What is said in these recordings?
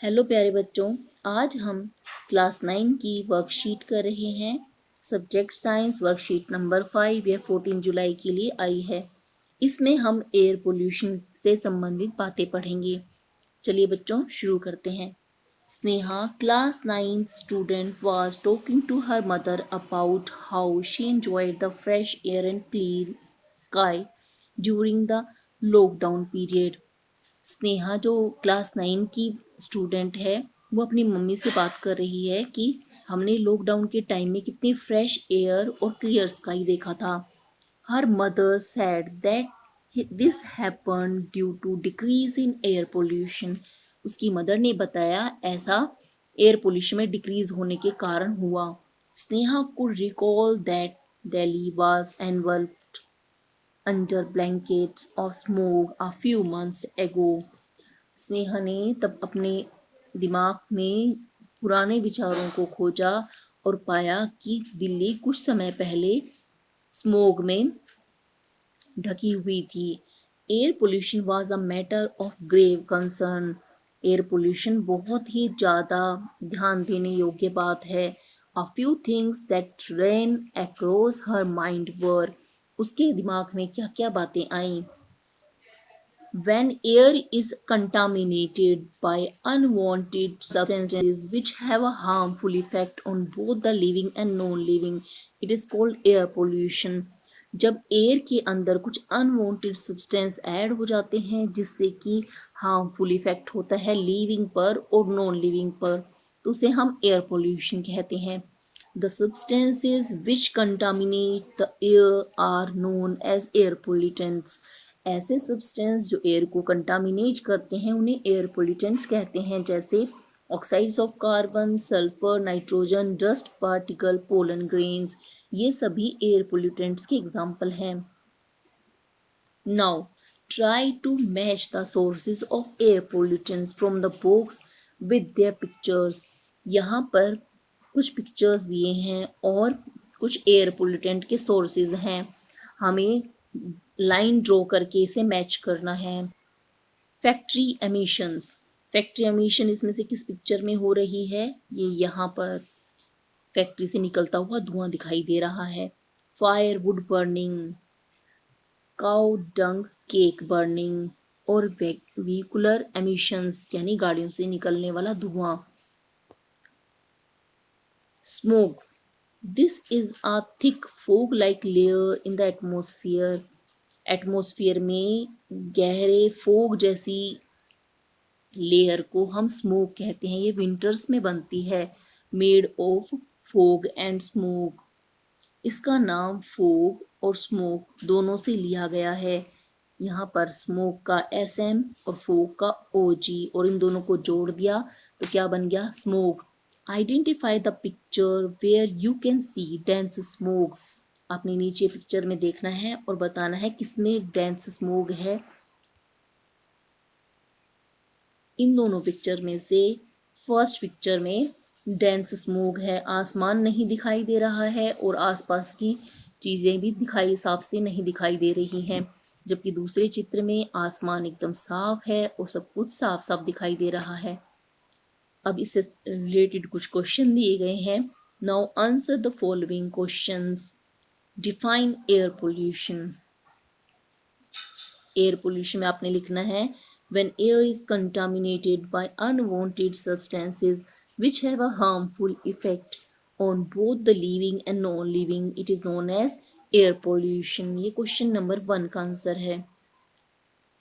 Hello प्यारे बच्चों, आज हम क्लास 9 की वर्कशीट कर रहे हैं। सब्जेक्ट साइंस वर्कशीट नंबर 5 यह 14 जुलाई के लिए आई है। इसमें हम एयर पोल्यूशन से संबंधित बातें पढ़ेंगे। चलिए बच्चों शुरू करते हैं। Sneha class 9 student was talking to her mother about how she enjoyed the fresh air and clear sky during the lockdown period. Sneha जो क्लास 9 की स्टूडेंट है वो अपनी मम्मी से बात कर रही है कि हमने लॉकडाउन के टाइम में कितनी फ्रेश एयर और क्लियर स्काई देखा था। Her mother said that this happen due to decrease in air pollution. उसकी मदर ने बताया ऐसा एयर पोल्यूशन में डिक्रीज होने के कारण हुआ। Sneha could recall that Delhi was enveloped under blankets of smoke a few months ago. Sneha ने तब अपने दिमाग में पुराने विचारों को खोजा और पाया कि दिल्ली कुछ समय पहले स्मोग में ढकी हुई थी। Air pollution was a matter of grave concern. Air pollution बहुत ही ज़्यादा ध्यान देने योग्य बात है। A few things that ran across her mind were. उसके दिमाग में क्या क्या बातें आईं। When air is contaminated by unwanted substances which have a harmful effect on both the living and non-living, it is called air pollution. जब air के अंदर कुछ अनवांटेड सब्सटेंस ऐड हो जाते हैं जिससे कि हार्मफुल इफेक्ट होता है लिविंग पर और नॉन लिविंग पर, तो उसे हम एयर पोल्यूशन कहते हैं। The substances which contaminate the air are known as air pollutants. ऐसे सब्सटेंस जो एयर को कंटामिनेट करते हैं उन्हें एयर पोल्यूटेंट्स कहते हैं, जैसे oxides of carbon, sulphur, nitrogen, dust particle, pollen grains. ये सभी एयर पोल्यूटेंट्स के एग्जाम्पल हैं। Now try to match the sources of air pollutants from the books with their pictures. यहाँ पर कुछ पिक्चर्स दिए हैं और कुछ एयर पोल्यूटेंट के सोर्सेज हैं। हमें लाइन ड्रॉ करके इसे मैच करना है। Factory emissions. फैक्ट्री एमिशन इसमें से किस पिक्चर में हो रही है? ये यहाँ पर फैक्ट्री से निकलता हुआ धुआं दिखाई दे रहा है। Fire would burning, cow dung cake burning और व्हीकुलर एमिशंस यानी गाड़ियों से निकलने वाला धुआं। Smoke, this is a thick fog like layer in the atmosphere. Atmosphere में गहरे फोग जैसी लेयर को हम स्मोक कहते हैं। ये विंटर्स में बनती है। Made of fog and smoke. इसका नाम फोग और स्मोक दोनों से लिया गया है। यहाँ पर स्मोक का SM और फोग का OG और इन दोनों को जोड़ दिया तो क्या बन गया? Smoke. Identify the picture where you can see dense smoke. आपने नीचे पिक्चर में देखना है और बताना है किसमें डेंस स्मोग है। इन दोनों पिक्चर में से फर्स्ट पिक्चर में डेंस स्मोग है। आसमान नहीं दिखाई दे रहा है और आसपास की चीज़ें भी दिखाई साफ से नहीं दिखाई दे रही हैं, जबकि दूसरे चित्र में आसमान एकदम साफ है और सब कुछ साफ साफ दिखाई दे रहा है। अब इससे रिलेटेड कुछ क्वेश्चन दिए गए हैं। Now answer the following questions. Define air pollution. Air pollution में आपने लिखना है when air is contaminated by unwanted substances which have a harmful effect on both the living and non-living, it is known as air pollution. ये question number 1 का answer है।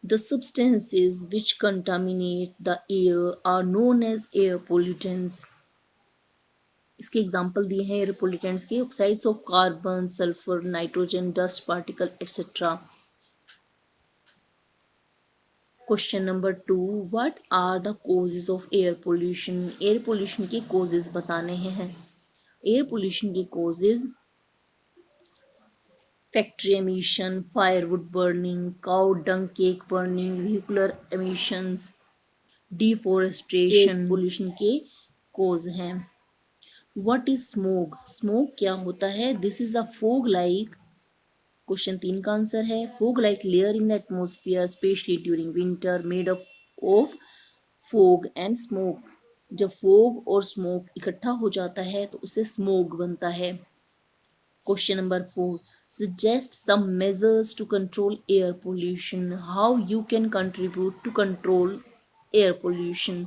The substances which contaminate the air are known as air pollutants. इसके example दिए हैं air pollutants के। Oxides of carbon, sulphur, nitrogen, dust particle etcetera. Question number 2, what are the causes of air pollution. Air pollution के causes बताने हैं। Air pollution के causes factory emission, firewood burning, cow dung cake burning, vehicular emissions, deforestation pollution के cause हैं। What is smoke. Smoke क्या होता है? This is a fog like, question 3 का आंसर है, fog like layer in the atmosphere specially during winter made up of fog and smoke. जब fog और smoke इकट्ठा हो जाता है तो उसे स्मोक बनता है। Question number 4, suggest some measures to control air pollution. How you can contribute to control air pollution.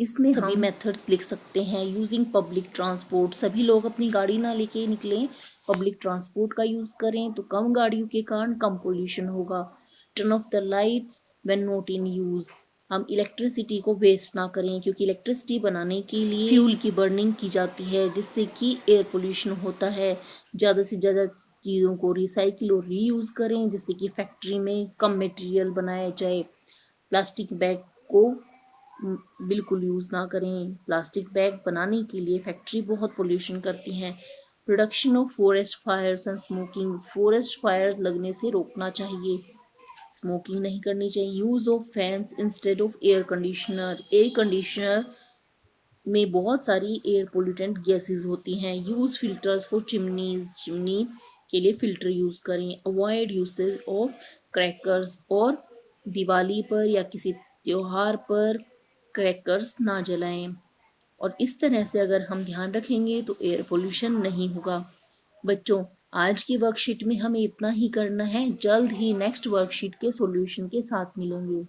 इसमें सभी मेथड्स लिख सकते हैं। यूजिंग पब्लिक ट्रांसपोर्ट, सभी लोग अपनी गाड़ी ना लेके निकलें, पब्लिक ट्रांसपोर्ट का यूज करें तो कम गाड़ियों के कारण कम पोल्यूशन होगा। Turn off the lights when not in use, हम इलेक्ट्रिसिटी को वेस्ट ना करें क्योंकि इलेक्ट्रिसिटी बनाने के लिए फ्यूल की बर्निंग की जाती है जिससे कि एयर पोल्यूशन होता है। ज़्यादा से ज़्यादा चीज़ों को रिसाइकिल और रीयूज़ करें जिससे कि फैक्ट्री में कम मटेरियल बनाया जाए। प्लास्टिक बैग को बिल्कुल यूज़ ना करें, प्लास्टिक बैग बनाने के लिए फैक्ट्री बहुत पोल्यूशन करती हैं। Production of forest fires and smoking, forest fire लगने से रोकना चाहिए, स्मोकिंग नहीं करनी चाहिए। Use of fans instead of air conditioner, air conditioner में बहुत सारी एयर पोल्यूटेंट गैसेस होती हैं। Use filters for chimneys, chimney के लिए फिल्टर यूज़ करें। अवॉइड यूसेज ऑफ क्रैकर्स, और दिवाली पर या किसी त्योहार पर क्रैकर्स ना जलाएं। और इस तरह से अगर हम ध्यान रखेंगे तो एयर पोल्यूशन नहीं होगा। बच्चों, आज की वर्कशीट में हमें इतना ही करना है। जल्द ही नेक्स्ट वर्कशीट के सॉल्यूशन के साथ मिलेंगे।